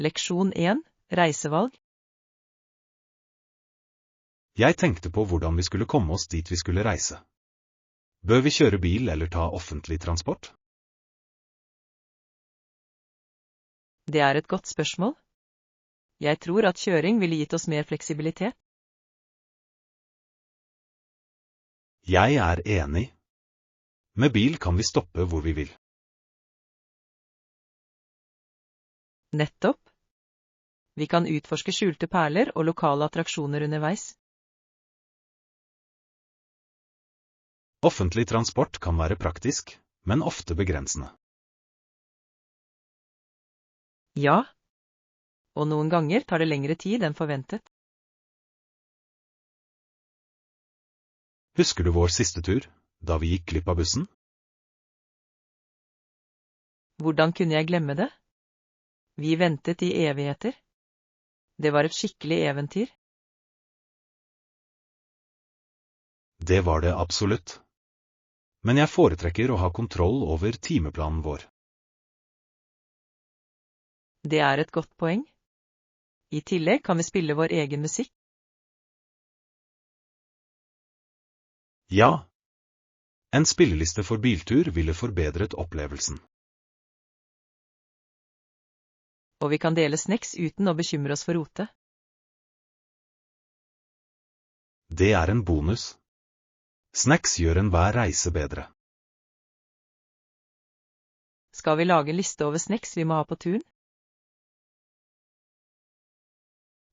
Leksjon 1, reisevalg. Jeg tenkte på hvordan vi skulle komme oss dit vi skulle reise. Bør vi kjøre bil eller ta offentlig transport? Det er et godt spørsmål. Jeg tror at kjøring ville gitt oss mer fleksibilitet. Jeg er enig. Med bil kan vi stoppe hvor vi vil. Nettopp. Vi kan utforske skjulte perler og lokale attraksjoner underveis. Offentlig transport kan være praktisk, men ofte begrensende. Ja. Og noen ganger tar det lengre tid enn forventet. Husker du vår siste tur, da vi gikk glipp av bussen? Hvordan kunne jeg glemme det? Vi ventet i evigheter. Det var et skikkelig eventyr. Det var det absolutt. Men jeg foretrekker å ha kontroll over timeplanen vår. Det er et godt poeng. I tillegg kan vi spille vår egen musikk. Ja. En spilleliste for biltur ville forbedret opplevelsen. Og vi kan dele snacks uten å bekymre oss for rote. Det er en bonus. Snacks gjør enhver reise bedre. Skal vi lage en liste over snacks vi må ha på turen?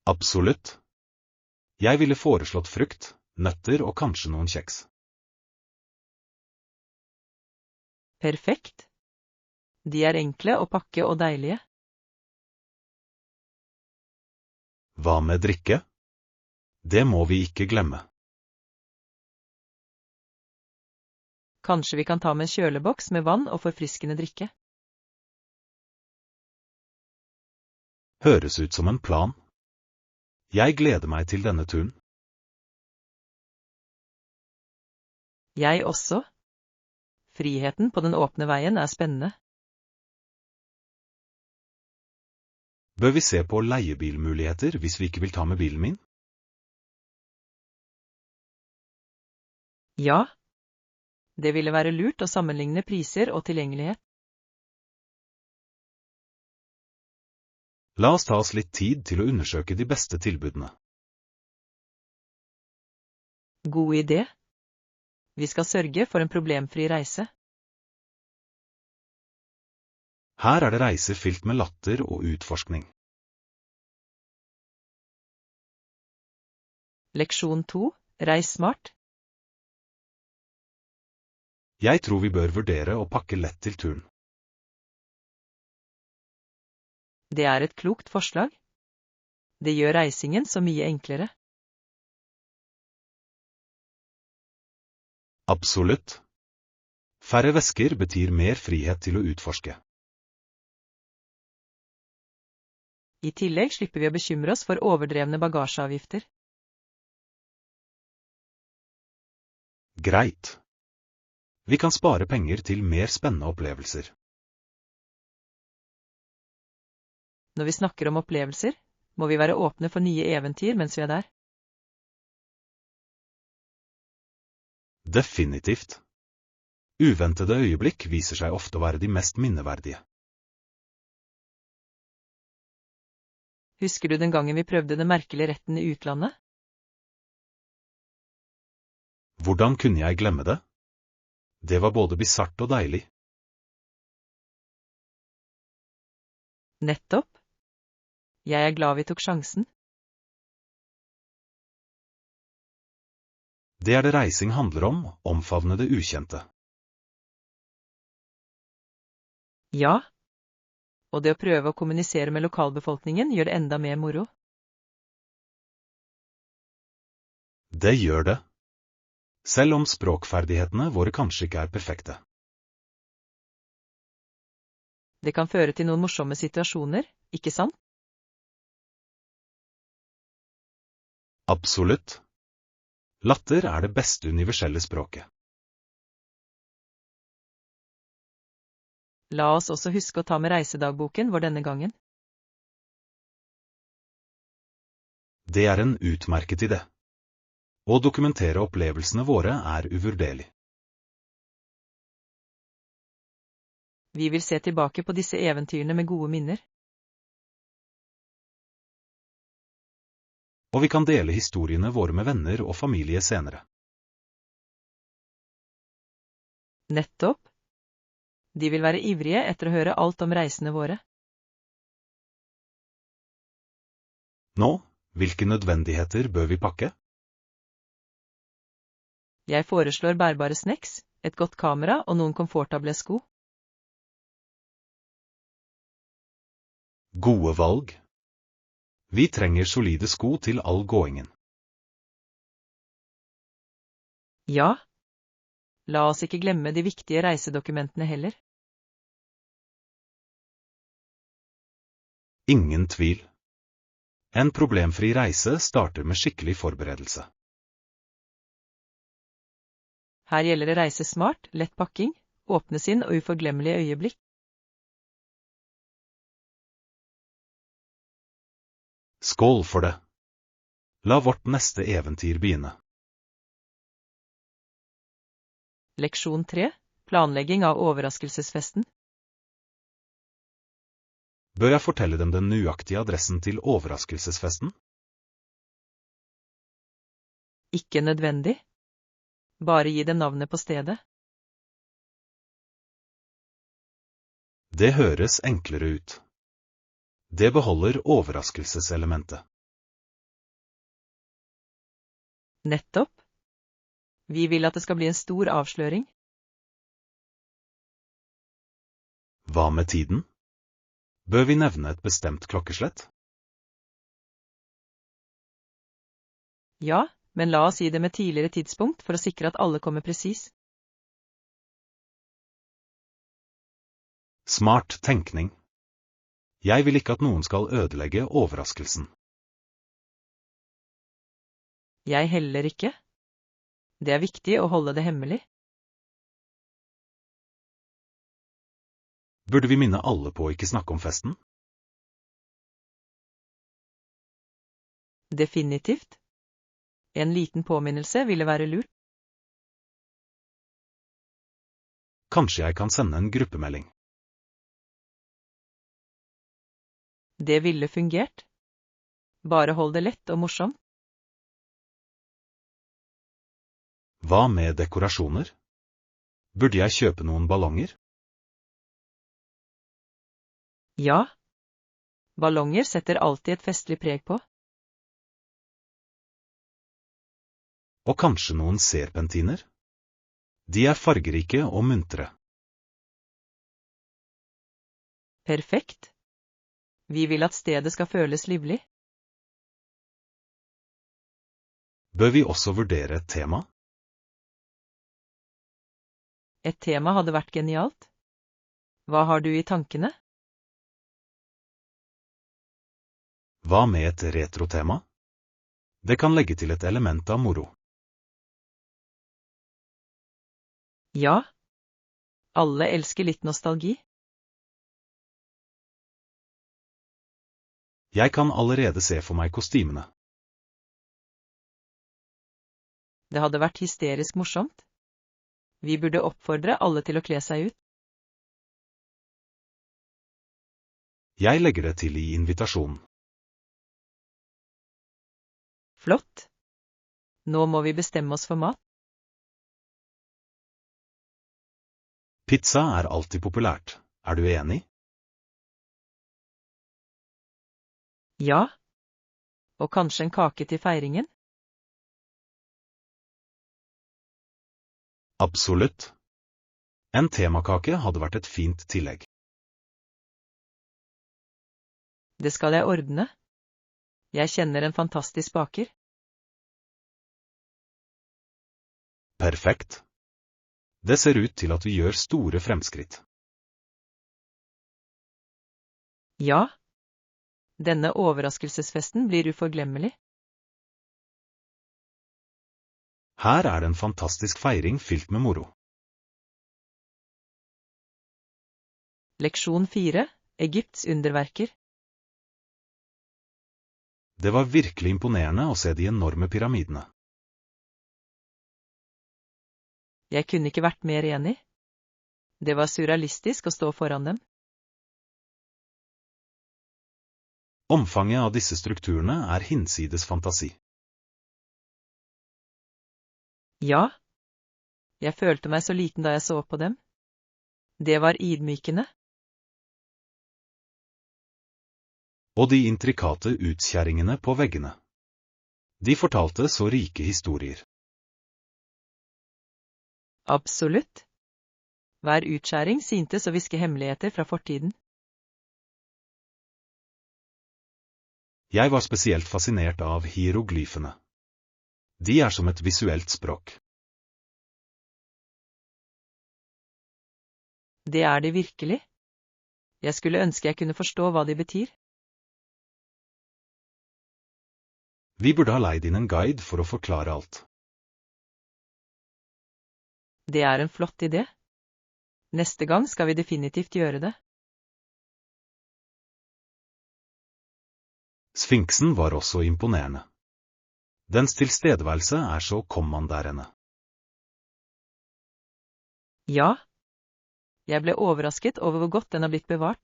Absolutt. Jeg ville foreslått frukt, nøtter og kanskje noen kjeks. Perfekt. De er enkle å pakke og deilige. Hva med drikke? Det må vi ikke glemme. Kanskje vi kan ta med en kjøleboks med vann og forfriskende drikke. Høres ut som en plan. Jeg gleder meg til denne turen. Jeg også. Friheten på den åpne veien er spennende. Bør vi se på leiebilmuligheter hvis vi ikke vil ta med bilen min? Ja. Det ville være lurt å sammenligne priser og tilgjengelighet. La oss ta oss litt tid til å undersøke de beste tilbudene. God idé. Vi skal sørge for en problemfri reise. Her er det reiser fylt med latter og utforskning. Leksjon 2. Reis smart. Jeg tror vi bør vurdere å pakke lett til turen. Det er et klokt forslag. Det gjør reisingen så mye enklere. Absolutt. Færre vesker betyr mer frihet til å utforske. I tillegg slipper vi å bekymre oss for overdrevne bagasjeavgifter. Greit. Vi kan spare penger til mer spennende opplevelser. Når vi snakker om opplevelser, må vi være åpne for nye eventyr mens vi er der. Definitivt. Uventede øyeblikk viser seg ofte å være de mest minneverdige. Husker du den gangen vi prøvde den merkelige retten i utlandet? Hvordan kunne jeg glemme det? Det var både bisart og deilig. Nettopp. Jeg er glad vi tok sjansen. Det er det reising handler om, omfavne det ukjente. Ja. Og det å prøve å kommunisere med lokalbefolkningen gjør det enda mer moro. Det gjør det. Selv om språkferdighetene våre kanskje ikke er perfekte. Det kan føre til noen morsomme situasjoner, ikke sant? Absolutt. Latter er det beste universelle språket. La oss også huske å ta med reisedagboken vår denne gangen. Det er en utmerket idé. Å dokumentere opplevelsene våre er uvurderlig. Vi vil se tilbake på disse eventyrene med gode minner. Og vi kan dele historiene våre med venner og familie senere. Nettopp. De vil være ivrige etter å høre alt om reisene våre. Nå, hvilke nødvendigheter bør vi pakke? Jeg foreslår bærbare snacks, et godt kamera og noen komfortable sko. Gode valg. Vi trenger solide sko til all gåingen. Ja. La oss ikke glemme de viktige reisedokumentene heller. Ingen tvil. En problemfri reise starter med skikkelig forberedelse. Her gjelder det reise smart, lett pakking, åpne sinn og uforglemmelige øyeblikk. Skål for det. La vårt neste eventyr begynne. Leksjon 3. Planlegging av overraskelsesfesten. Bør jeg fortelle dem den nøyaktige adressen til overraskelsesfesten? Ikke nødvendig. Bare gi dem navnet på stedet. Det høres enklere ut. Det beholder overraskelseselementet. Nettopp. Vi vil at det skal bli en stor avsløring. Hva med tiden? Bør vi nevne et bestemt klokkeslett? Ja, men la oss gi dem et tidligere tidspunkt for å sikre at alle kommer presis. Smart tenkning. Jeg vil ikke at noen skal ødelegge overraskelsen. Jeg heller ikke. Det er viktig å holde det hemmelig. Burde vi minne alle på å ikke snakke om festen? Definitivt. En liten påminnelse ville være lurt. Kanskje jeg kan sende en gruppemelding. Det ville fungert. Bare hold det lett og morsomt. Hva med dekorasjoner? Burde jeg kjøpe noen ballonger? Ja. Ballonger setter alltid et festlig preg på. Og kanskje noen serpentiner? De er fargerike og muntre. Perfekt. Vi vil at stedet skal føles livlig. Bør vi også vurdere et tema? Et tema hadde vært genialt. Hva har du i tankene? Hva med et retrotema? Det kan legge til et element av moro. Ja. Alle elsker litt nostalgi. Jeg kan allerede se for meg kostymene. Det hadde vært hysterisk morsomt. Vi burde oppfordre alle til å kle seg ut. Jeg legger det til i invitasjonen. Flott. Nå må vi bestemme oss for mat. Pizza er alltid populært. Er du enig? Ja. Og kanskje en kake til feiringen? Absolutt. En temakake hadde vært et fint tillegg. Det skal jeg ordne. Jeg kjenner en fantastisk baker. Perfekt. Det ser ut til at vi gjør store fremskritt. Ja. Denne overraskelsesfesten blir uforglemmelig. Her er det en fantastisk feiring fylt med moro. Leksjon 4. Egypts underverker. Det var virkelig imponerende å se de enorme pyramidene. Jeg kunne ikke vært mer enig. Det var surrealistisk å stå foran dem. Omfanget av disse strukturene er hinsides fantasi. Ja, jeg følte meg så liten da jeg så på dem. Det var ydmykende. Og de intrikate utskjæringene på veggene. De fortalte så rike historier. Absolutt. Hver utskjæring syntes å hviske hemmeligheter fra fortiden. Jeg var spesielt fascinert av hieroglyfene. De er som et visuelt språk. Det er de virkelig. Jeg skulle ønske jeg kunne forstå hva de betyr. Vi burde ha leid inn en guide for å forklare alt. Det er en flott idé. Neste gang skal vi definitivt gjøre det. Sfinksen var også imponerende. Dens tilstedeværelse er så kommanderende. Ja. Jeg ble overrasket over hvor godt den har blitt bevart.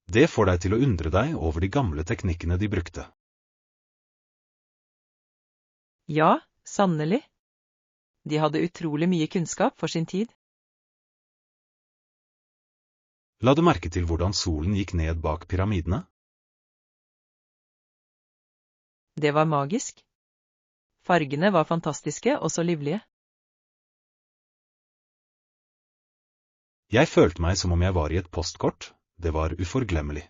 Det får deg til å undre deg over de gamle teknikkene de brukte. Ja, sannelig. De hadde utrolig mye kunnskap for sin tid. La du merke til hvordan solen gikk ned bak pyramidene? Det var magisk. Fargene var fantastiske og så livlige. Jeg følte meg som om jeg var i et postkort. Det var uforglemmelig.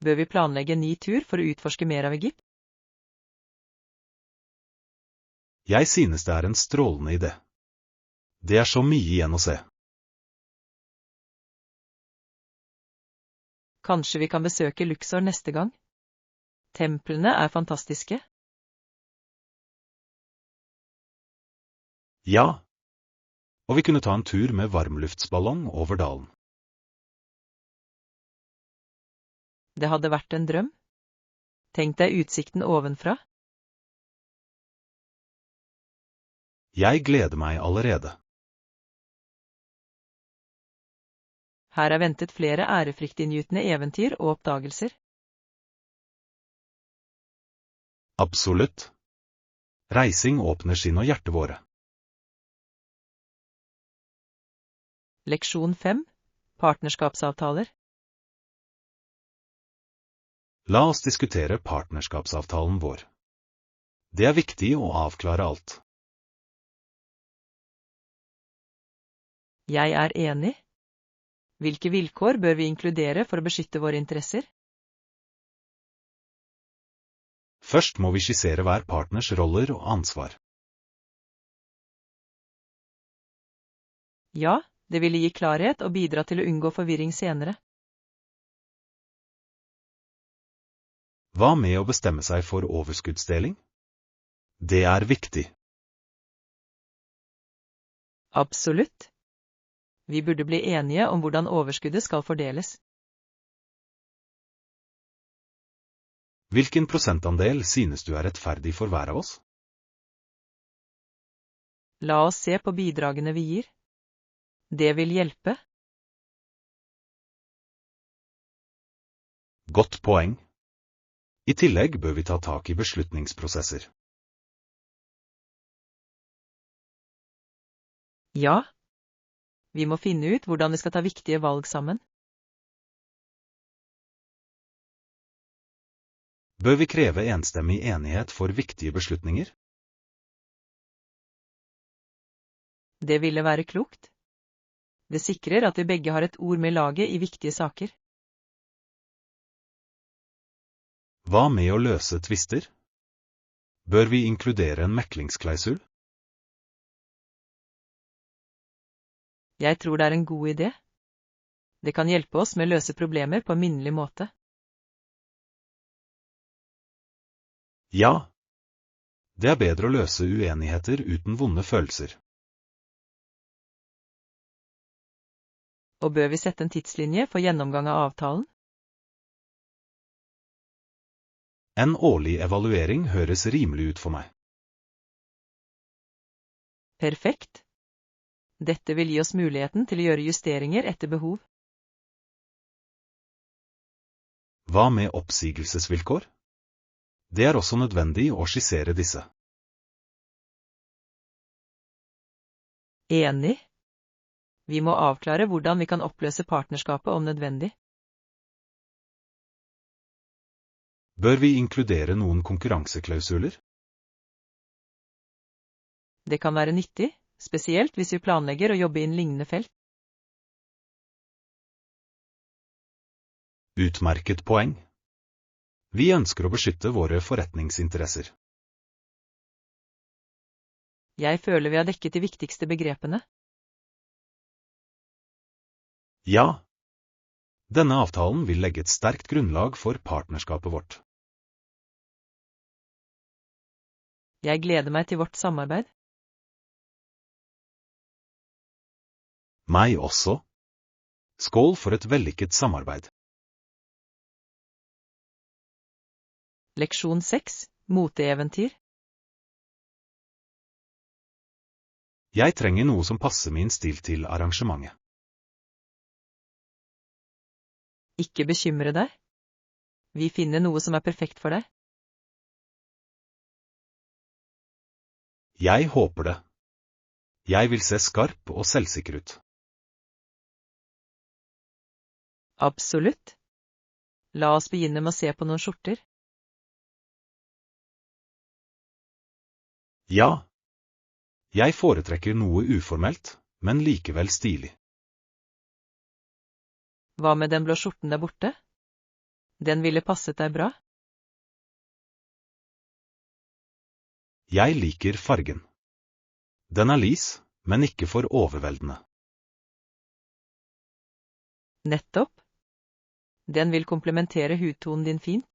Bør vi planlegge en ny tur for å utforske mer av Egypt? Jeg synes det er en strålende idé. Det er så mye igjen å se. Kanskje vi kan besøke Luxor neste gang? Templene er fantastiske. Ja. Og vi kunne ta en tur med varmluftsballong over dalen. Det hadde vært en drøm. Tenk deg utsikten ovenfra. Jeg gleder meg allerede. Her er ventet flere ærefryktinngytende eventyr og oppdagelser. Absolutt. Reising åpner sinn og hjerte våre. Leksjon 5. Partnerskapsavtaler. La oss diskutere partnerskapsavtalen vår. Det er viktig å avklare alt. Jeg er enig. Hvilke vilkår bør vi inkludere for å beskytte våre interesser? Først må vi skissere hver partners roller og ansvar. Ja, det ville gi klarhet og bidra til å unngå forvirring senere. Hva med å bestemme seg for overskuddsdeling? Det er viktig. Absolutt. Vi burde bli enige om hvordan overskuddet skal fordeles. Hvilken prosentandel synes du er rettferdig for hver av oss? La oss se på bidragene vi gir. Det vil hjelpe. Godt poeng. I tillegg bør vi ta tak i beslutningsprosesser. Ja. Vi må finne ut hvordan vi skal ta viktige valg sammen. Bør vi kreve enstemmig enighet for viktige beslutninger? Det ville være klokt. Det sikrer at vi begge har et ord med i laget i viktige saker. Hva med å løse tvister? Bør vi inkludere en meklingsklausul? Jeg tror det er en god idé. Det kan hjelpe oss med å løse problemer på en minnelig måte. Ja. Det er bedre å løse uenigheter uten vonde følelser. Og bør vi sette en tidslinje for gjennomgang av avtalen? En årlig evaluering høres rimelig ut for meg. Perfekt. Dette vil gi oss muligheten til å gjøre justeringer etter behov. Hva med oppsigelsesvilkår? Det er også nødvendig å skissere disse. Enig. Vi må avklare hvordan vi kan oppløse partnerskapet om nødvendig. Bør vi inkludere noen konkurranseklausuler? Det kan være nyttig, spesielt hvis vi planlegger å jobbe inn lignende felt. Utmerket poeng. Vi ønsker å beskytte våre forretningsinteresser. Jeg føler vi har dekket de viktigste begrepene. Ja. Denne avtalen vil legge et sterkt grunnlag for partnerskapet vårt. Jeg gleder meg til vårt samarbeid. Meg også. Skål for et vellykket samarbeid. Leksjon 6. Moteeventyr. Jeg trenger noe som passer min stil til arrangementet. Ikke bekymre deg. Vi finner noe som er perfekt for deg. Jeg håper det. Jeg vil se skarp og selvsikker ut. Absolutt. La oss begynne med å se på noen skjorter. Ja. Jeg foretrekker noe uformelt, men likevel stilig. Hva med den blå skjorten der borte? Den ville passet deg bra. Jeg liker fargen. Den er lys, men ikke for overveldende. Nettopp. Den vil komplementere hudtonen din fint.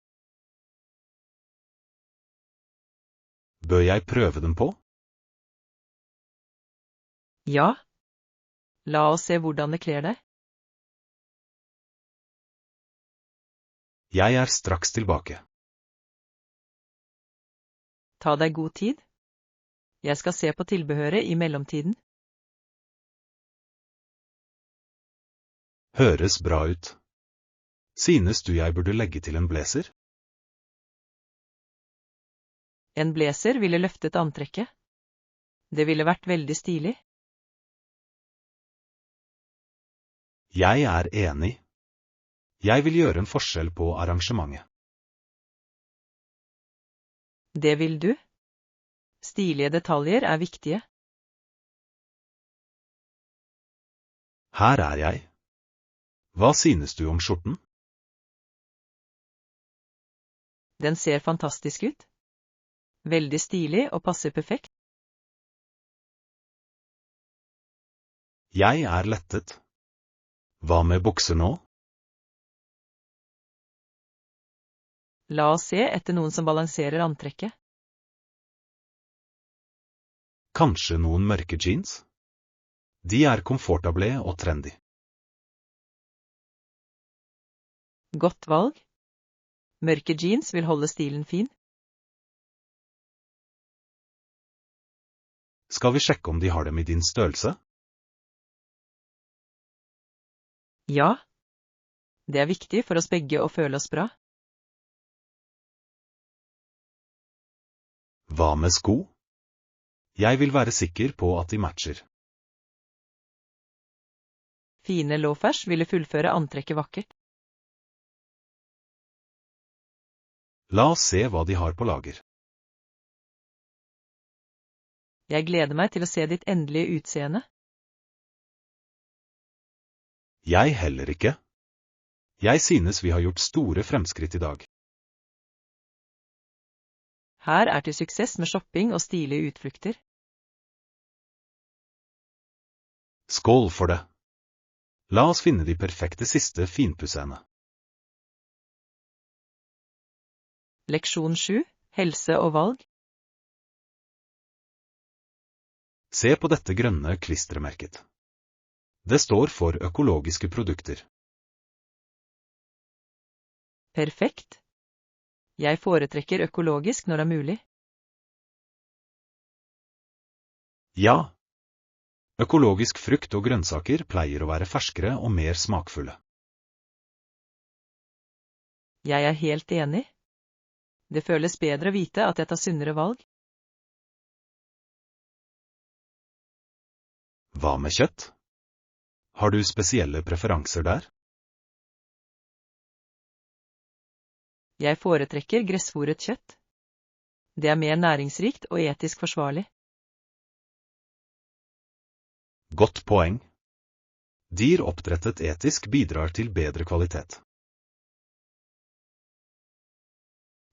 Bør jeg prøve den på? Ja. La oss se hvordan det kler deg. Jeg er straks tilbake. Ta deg god tid. Jeg skal se på tilbehøret i mellomtiden. Høres bra ut. Synes du jeg burde legge til en blazer? En blazer ville løftet antrekket. Det ville vært veldig stilig. Jeg er enig. Jeg vil gjøre en forskjell på arrangementet. Det vil du. Stilige detaljer er viktige. Her er jeg. Hva synes du om skjorten? Den ser fantastisk ut. Veldig stilig og passer perfekt. Jeg er lettet. Hva med bukser nå? La oss se etter noen som balanserer antrekket. Kanskje noen mørke jeans? De er komfortable og trendy. Godt valg. Mørke jeans vil holde stilen fin. Skal vi sjekke om de har dem i din størrelse? Ja. Det er viktig for oss begge å føle oss bra. Hva med sko? Jeg vil være sikker på at de matcher. Fine loafers ville fullføre antrekket vakkert. La oss se hva de har på lager. Jeg gleder meg til å se ditt endelige utseende. Jeg heller ikke. Jeg synes vi har gjort store fremskritt i dag. Her er til suksess med shopping og stilige utflukter. Skål for det. La oss finne de perfekte siste finpussene. Leksjon 7. Helse og valg. Se på dette grønne klistremerket. Det står for økologiske produkter. Perfekt. Jeg foretrekker økologisk når det er mulig. Ja. Økologisk frukt og grønnsaker pleier å være ferskere og mer smakfulle. Jeg er helt enig. Det føles bedre å vite at jeg tar sunnere valg. Hva med kjøtt? Har du spesielle preferanser der? Jeg foretrekker gressfôret kjøtt. Det er mer næringsrikt og etisk forsvarlig. Godt poeng. Dyr oppdrettet etisk bidrar til bedre kvalitet.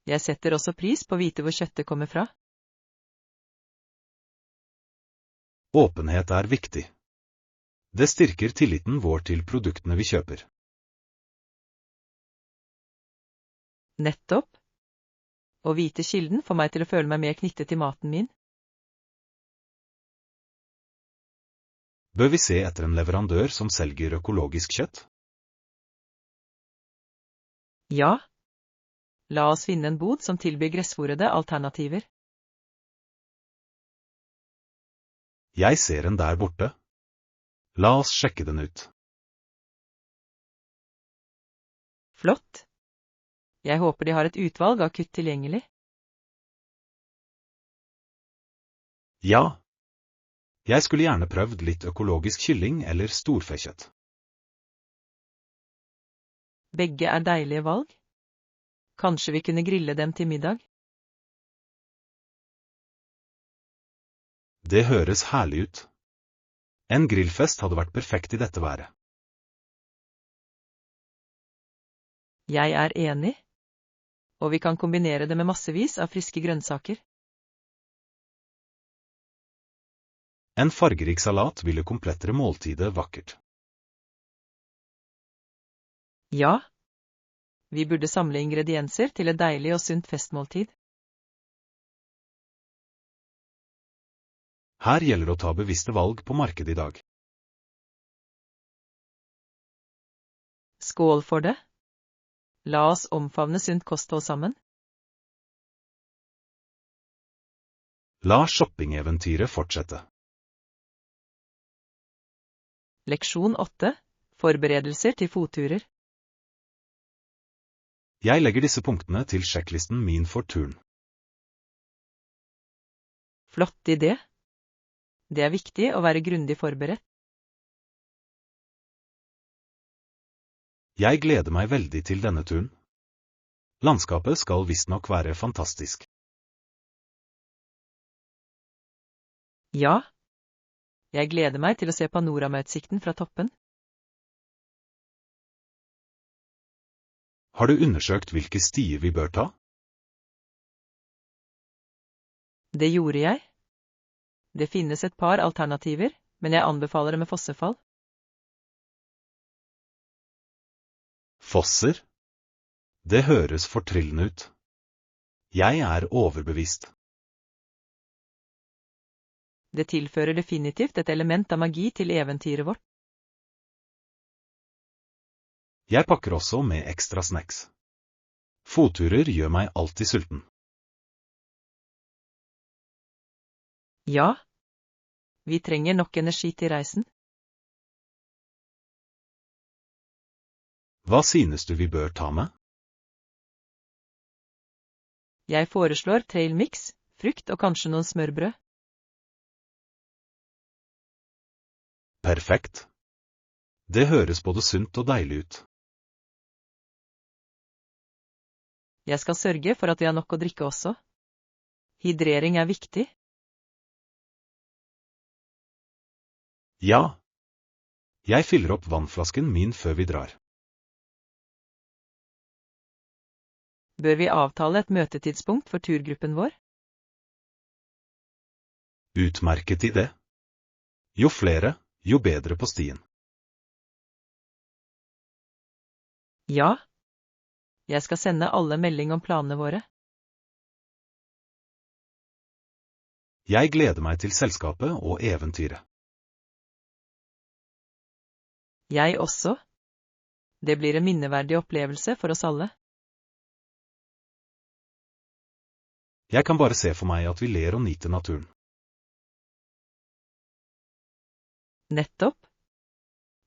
Jeg setter også pris på å vite hvor kjøttet kommer fra. Åpenhet er viktig. Det styrker tilliten vår til produktene vi kjøper. Nettopp. Å vite kilden får meg til å føle meg mer knyttet til maten min. Bør vi se etter en leverandør som selger økologisk kjøtt? Ja. La oss finne en bod som tilbyr gressfôrede alternativer. Jeg ser en der borte. La oss sjekke den ut. Flott. Jeg håper de har et utvalg av kutt tilgjengelig. Ja. Jeg skulle gjerne prøvd litt økologisk kylling eller storfekjøtt. Begge er deilige valg. Kanskje vi kunne grille dem til middag? Det høres herlig ut. En grillfest hadde vært perfekt i dette været. Jeg er enig. Og vi kan kombinere det med massevis av friske grønnsaker. En fargerik salat ville komplettere måltidet vakkert. Ja. Vi burde samle ingredienser til et deilig og sunt festmåltid. Her gjelder å ta bevisste valg på markedet i dag. Skål for det. La oss omfavne sunt kosthold sammen. La shoppingeventyret fortsette. Leksjon 8. Forberedelser til fotturer. Jeg legger disse punktene til sjekklisten min for turen. Flott idé. Det er viktig å være grundig forberedt. Jeg gleder meg veldig til denne turen. Landskapet skal visstnok være fantastisk. Ja. Jeg gleder meg til å se panoramautsikten fra toppen. Har du undersøkt hvilke stier vi bør ta? Det gjorde jeg. Det finnes et par alternativer, men jeg anbefaler det med fossefall. Fosser? Det høres fortryllende ut. Jeg er overbevist. Det tilfører definitivt et element av magi til eventyret vårt. Jeg pakker også med ekstra snacks. Fotturer gjør meg alltid sulten. Ja. Vi trenger nok energi til reisen. Hva synes du vi bør ta med? Jeg foreslår trailmix, frukt og kanskje noen smørbrød. Perfekt. Det høres både sunt og deilig ut. Jeg skal sørge for at vi har nok å drikke også. Hydrering er viktig. Ja. Jeg fyller opp vannflasken min før vi drar. Bør vi avtale et møtetidspunkt for turgruppen vår? Utmerket idé. Jo flere, jo bedre på stien. Ja. Jeg skal sende alle melding om planene våre. Jeg gleder meg til selskapet og eventyret. Jeg også. Det blir en minneverdig opplevelse for oss alle. Jeg kan bare se for meg at vi ler og nyter naturen. Nettopp.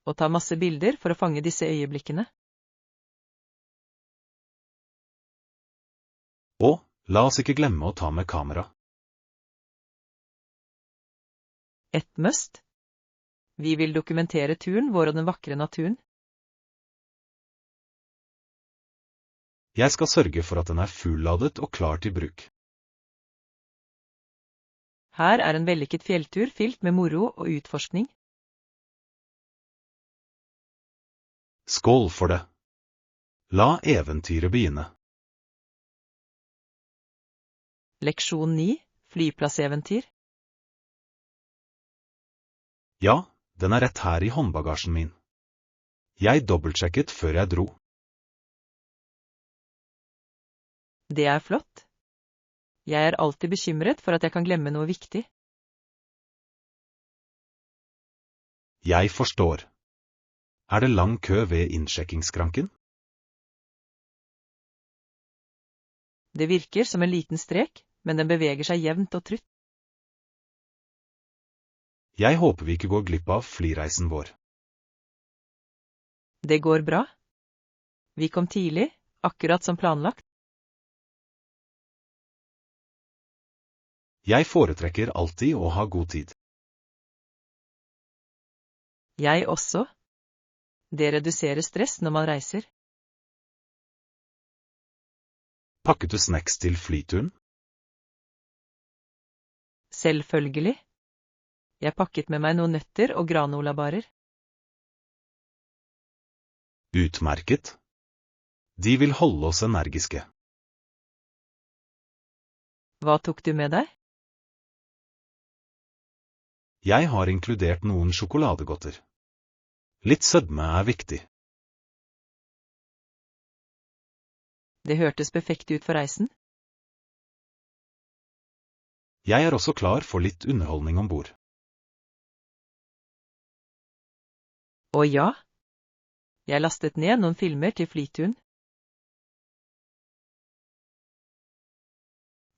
Og ta masse bilder for å fange disse øyeblikkene. Og, la oss ikke glemme å ta med kamera. Et must. Vi vil dokumentere turen vår og den vakre naturen. Jeg skal sørge for at den er fulladet og klar til bruk. Her er en vellykket fjelltur fylt med moro og utforskning. Skål for det. La eventyret begynne. Leksjon 9. Flyplasseventyr. Ja, den er rett her i håndbagasjen min. Jeg dobbeltsjekket før jeg dro. Det er flott. Jeg er alltid bekymret for at jeg kan glemme noe viktig. Jeg forstår. Er det lang kø ved innsjekkingsskranken? Det virker som en liten strek, men den beveger seg jevnt og trutt. Jeg håper vi ikke går glipp av flyreisen vår. Det går bra. Vi kom tidlig, akkurat som planlagt. Jeg foretrekker alltid å ha god tid. Jeg også. Det reduserer stress når man reiser. Pakket du snacks til flyturen? Selvfølgelig. Jeg pakket med meg noen nøtter og granolabarer. Utmerket. De vil holde oss energiske. Hva tok du med deg? Jeg har inkludert noen sjokoladegodter. Litt sødme er viktig. Det hørtes perfekt ut for reisen. Jeg er også klar for litt underholdning om bord. Og ja, jeg lastet ned noen filmer til flyturen.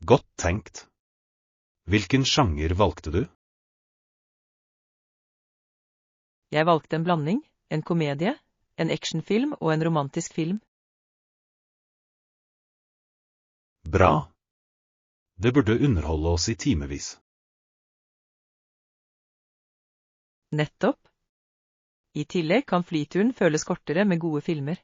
Godt tenkt. Hvilken sjanger valgte du? Jeg valgte en blanding, en komedie, en actionfilm og en romantisk film. Bra. Det burde underholde oss i timevis. Nettopp. I tillegg kan flyturen føles kortere med gode filmer.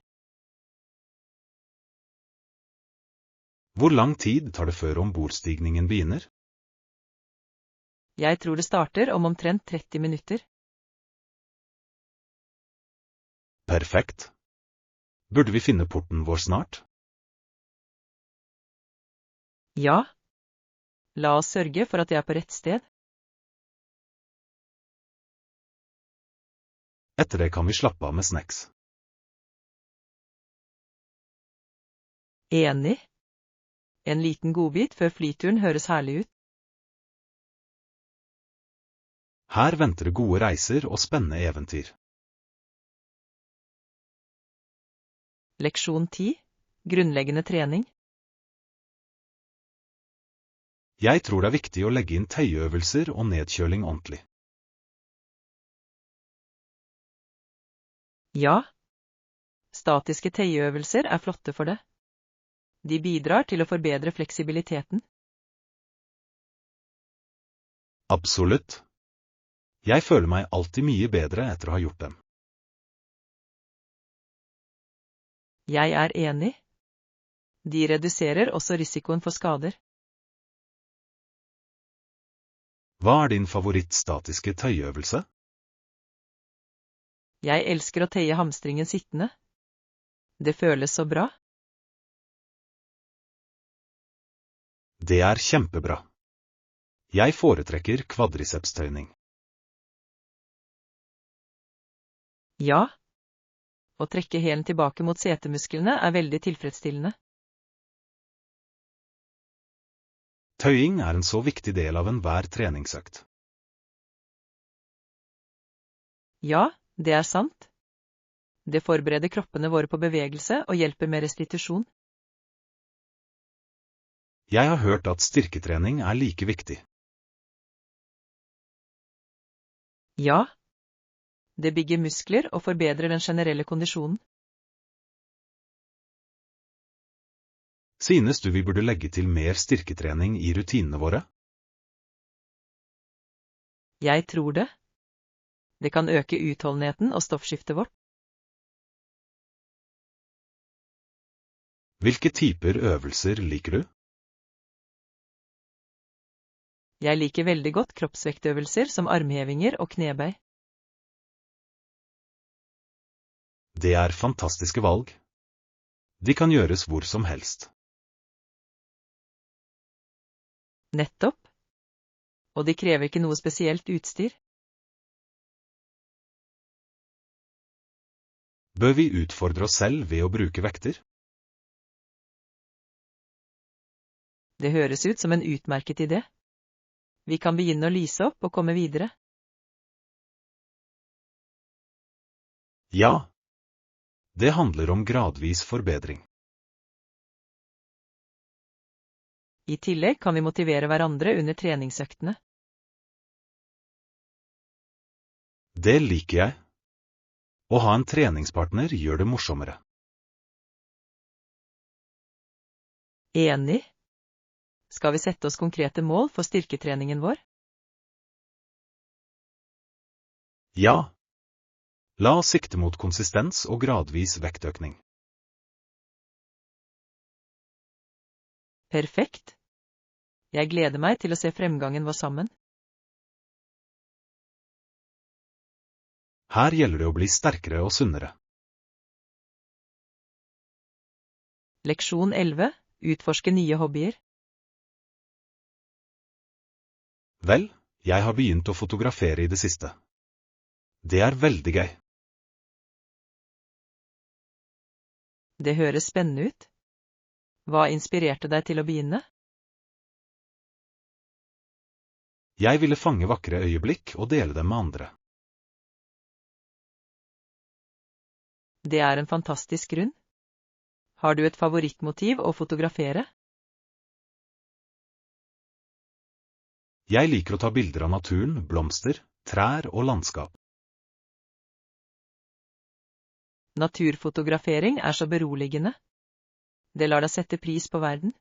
Hvor lang tid tar det før ombordstigningen begynner? Jeg tror det starter om omtrent 30 minutter. Perfekt. Burde vi finne porten vår snart? Ja. La oss sørge for at jeg er på rett sted. Etter det kan vi slappe av med snacks. Enig. En liten godbit før flyturen høres herlig ut. Her venter det gode reiser og spennende eventyr. Leksjon 10. Grunnleggende trening. Jeg tror det er viktig å legge inn tøyøvelser og nedkjøling ordentlig. Ja. Statiske tøyøvelser er flotte for det. De bidrar til å forbedre fleksibiliteten. Absolutt. Jeg føler meg alltid mye bedre etter å ha gjort dem. Jeg er enig. De reduserer også risikoen for skader. Hva er din favorittstatiske tøyøvelse? Jeg elsker å tøye hamstringen sittende. Det føles så bra. Det er kjempebra. Jeg foretrekker kvadricepstøyning. Ja. Å trekke hælen tilbake mot setemusklene er veldig tilfredsstillende. Tøying er en så viktig del av enhver treningsøkt. Ja, det er sant. Det forbereder kroppene våre på bevegelse og hjelper med restitusjon. Jeg har hørt at styrketrening er like viktig. Ja. Det bygger muskler og forbedrer den generelle kondisjonen. Synes du vi burde legge til mer styrketrening i rutinene våre? Jeg tror det. Det kan øke utholdenheten og stoffskiftet vårt. Hvilke typer øvelser liker du? Jeg liker veldig godt kroppsvektøvelser som armhevinger og knebøy. Det er fantastiske valg. De kan gjøres hvor som helst. Nettopp. Og de krever ikke noe spesielt utstyr. Bør vi utfordre oss selv ved å bruke vekter? Det høres ut som en utmerket idé. Vi kan begynne å lyse opp og komme videre. Ja. Det handler om gradvis forbedring. I tillegg kan vi motivere hverandre under treningsøktene. Det liker jeg. Å ha en treningspartner gjør det morsommere. Enig. Skal vi sette oss konkrete mål for styrketreningen vår? Ja. La oss sikte mot konsistens og gradvis vektøkning. Perfekt. Jeg gleder meg til å se fremgangen vår sammen. Her gjelder det å bli sterkere og sunnere. Leksjon 11. Utforske nye hobbyer. Vel, jeg har begynt å fotografere i det siste. Det er veldig gøy. Det høres spennende ut. Hva inspirerte deg til å begynne? Jeg ville fange vakre øyeblikk og dele dem med andre. Det er en fantastisk grunn. Har du et favorittmotiv å fotografere? Jeg liker å ta bilder av naturen, blomster, trær og landskap. Naturfotografering er så beroligende. Det lar deg sette pris på verden.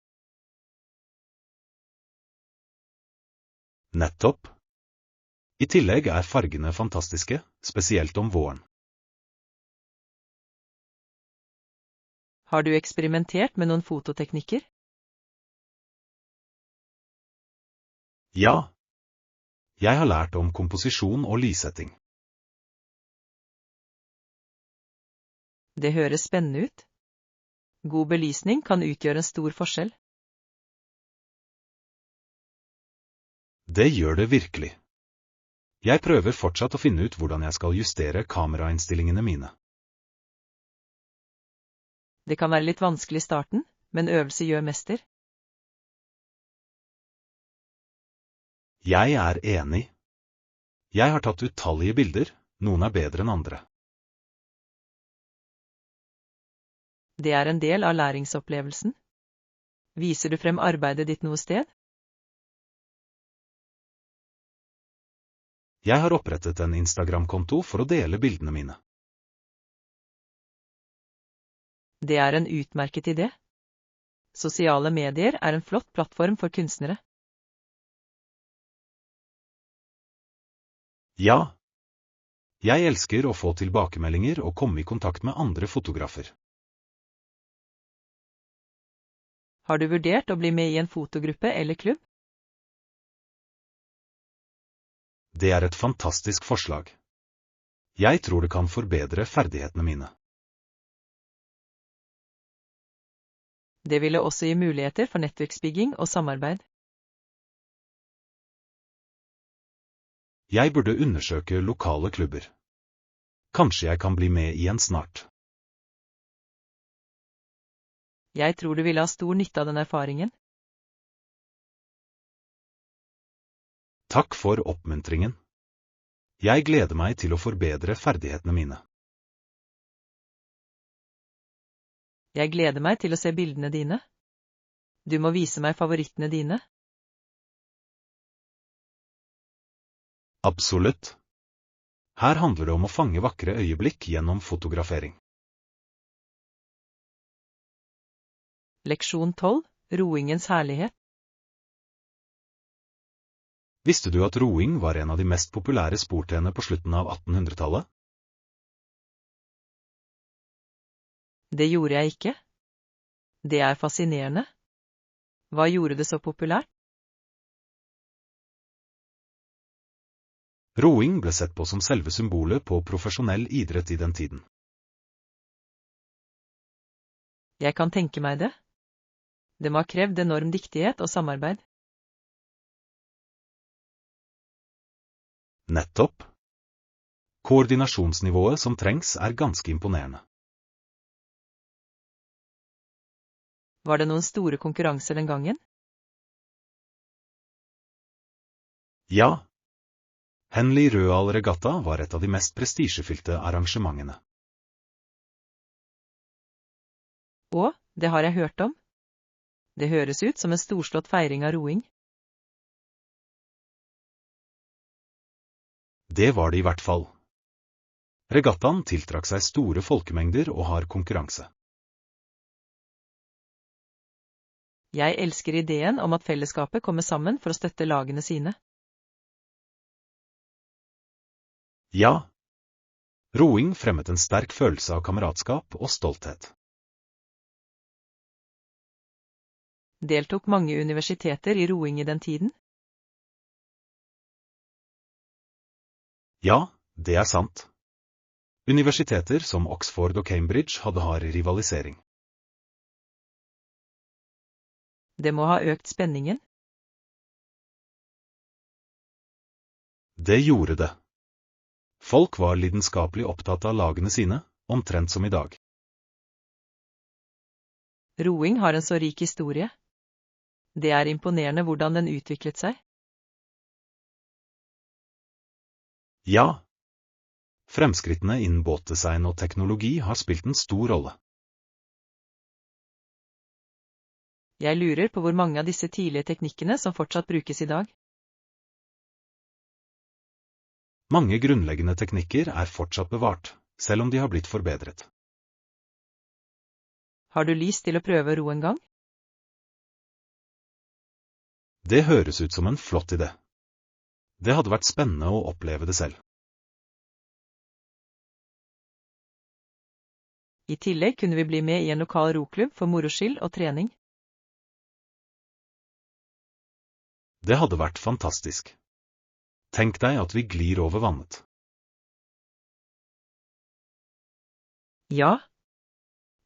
Nettopp. I tillegg er fargene fantastiske, spesielt om våren. Har du eksperimentert med noen fototeknikker? Ja. Jeg har lært om komposisjon og lyssetting. Det høres spennende ut. God belysning kan utgjøre en stor forskjell. Det gjør det virkelig. Jeg prøver fortsatt å finne ut hvordan jeg skal justere kamerainnstillingene mine. Det kan være litt vanskelig i starten, men øvelse gjør mester. Jeg er enig. Jeg har tatt utallige bilder, noen er bedre enn andre. Det er en del av læringsopplevelsen. Viser du frem arbeidet ditt noe sted? Jeg har opprettet en Instagram-konto for å dele bildene mine. Det er en utmerket idé. Sosiale medier er en flott plattform for kunstnere. Ja. Jeg elsker å få tilbakemeldinger og komme i kontakt med andre fotografer. Har du vurdert å bli med i en fotogruppe eller klubb? Det er et fantastisk forslag. Jeg tror det kan forbedre ferdighetene mine. Det ville også gi muligheter for nettverksbygging og samarbeid. Jeg burde undersøke lokale klubber. Kanskje jeg kan bli med i en snart. Jeg tror du ville ha stor nytte av den erfaringen. Takk for oppmuntringen. Jeg gleder meg til å forbedre ferdighetene mine. Jeg gleder meg til å se bildene dine. Du må vise meg favorittene dine. Absolutt. Her handler det om å fange vakre øyeblikk gjennom fotografering. Leksjon 12. Roingens herlighet. Visste du at roing var en av de mest populære sportene på slutten av 1800-tallet? Det gjorde jeg ikke. Det er fascinerende. Hva gjorde det så populært? Roing ble sett på som selve symbolet på profesjonell idrett i den tiden. Jeg kan tenke meg det. Det må ha krevd enorm dyktighet og samarbeid. Nettopp. Koordinasjonsnivået som trengs er ganske imponerende. Var det noen store konkurranser den gangen? Ja. Henley Royal Regatta var et av de mest prestisjefylte arrangementene. Å, det har jeg hørt om. Det høres ut som en storslått feiring av roing. Det var det i hvert fall. Regattaen tiltrakk seg store folkemengder og har konkurranse. Jeg elsker ideen om at fellesskapet kommer sammen for å støtte lagene sine. Ja. Roing fremmet en sterk følelse av kameratskap og stolthet. Deltok mange universiteter i roing i den tiden? Ja, det er sant. Universiteter som Oxford og Cambridge hadde hard rivalisering. Det må ha økt spenningen? Det gjorde det. Folk var lidenskapelig opptatt av lagene sine, omtrent som i dag. Roing har en så rik historie. Det er imponerende hvordan den utviklet seg. Ja. Fremskrittene innen båtdesign og teknologi har spilt en stor rolle. Jeg lurer på hvor mange av disse tidlige teknikkene som fortsatt brukes i dag. Mange grunnleggende teknikker er fortsatt bevart, selv om de har blitt forbedret. Har du lyst til å prøve å ro en gang? Det høres ut som en flott idé. Det hadde vært spennende å oppleve det selv. I tillegg kunne vi bli med i en lokal roklubb for moro skyld og trening. Det hadde vært fantastisk. Tenk deg at vi glir over vannet. Ja.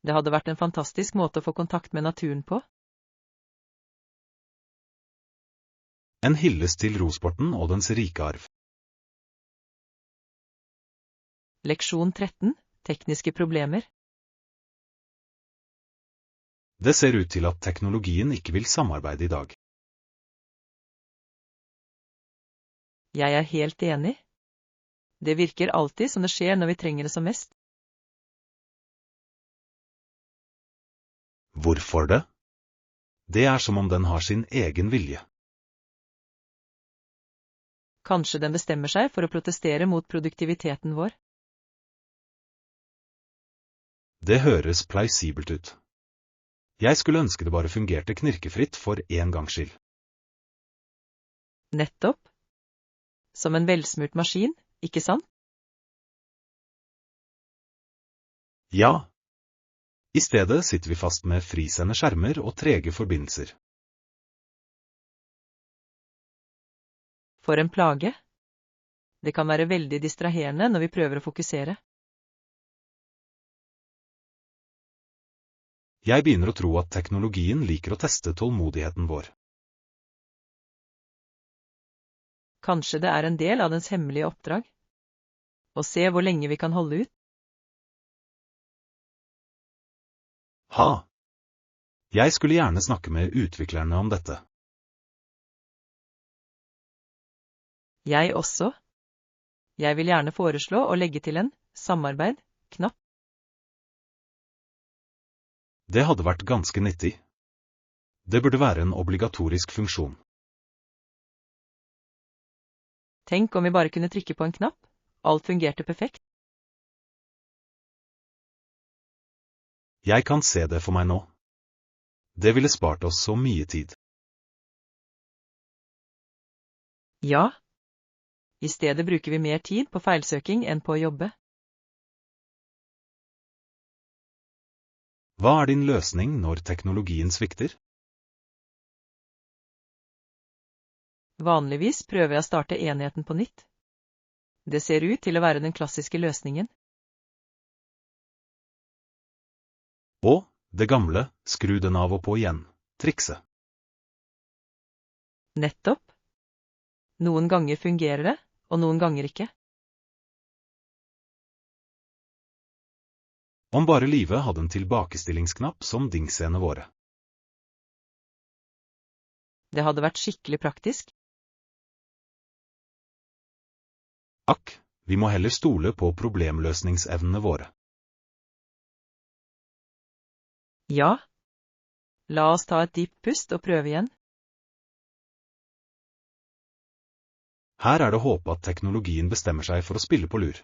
Det hadde vært en fantastisk måte å få kontakt med naturen på. En hyllest til rosporten og dens rike arv. Leksjon 13. Tekniske problemer. Det ser ut til at teknologien ikke vil samarbeide i dag. Jeg er helt enig. Det virker alltid som det skjer når vi trenger det som mest. Hvorfor det? Det er som om den har sin egen vilje. Kanskje den bestemmer seg for å protestere mot produktiviteten vår. Det høres plausibelt ut. Jeg skulle ønske det bare fungerte knirkefritt for en gangs skyld. Nettopp. Som en velsmurt maskin, ikke sant? Ja. I stedet sitter vi fast med frisende skjermer og trege forbindelser. For en plage. Det kan være veldig distraherende når vi prøver å fokusere. Jeg begynner å tro at teknologien liker å teste tålmodigheten vår. Kanskje det er en del av dens hemmelige oppdrag? Å se hvor lenge vi kan holde ut? Ha! Jeg skulle gjerne snakke med utviklerne om dette. Jeg også. Jeg vil gjerne foreslå å legge til en samarbeid-knapp. Det hadde vært ganske nyttig. Det burde være en obligatorisk funksjon. Tenk om vi bare kunne trykke på en knapp. Alt fungerte perfekt. Jeg kan se det for meg nå. Det ville spart oss så mye tid. Ja. I stedet bruker vi mer tid på feilsøking enn på å jobbe. Hva er din løsning når teknologien svikter? Vanligvis prøver jeg å starte enheten på nytt. Det ser ut til å være den klassiske løsningen. Og, det gamle, skru den av og på igjen, trikset. Nettopp. Noen ganger fungerer det, og noen ganger ikke. Om bare livet hadde en tilbakestillingsknapp som dingsene våre. Det hadde vært skikkelig praktisk. Akk, vi må heller stole på problemløsningsevnene våre. Ja. La oss ta et dypt pust og prøve igjen. Her er det håp at teknologien bestemmer seg for å spille på lur.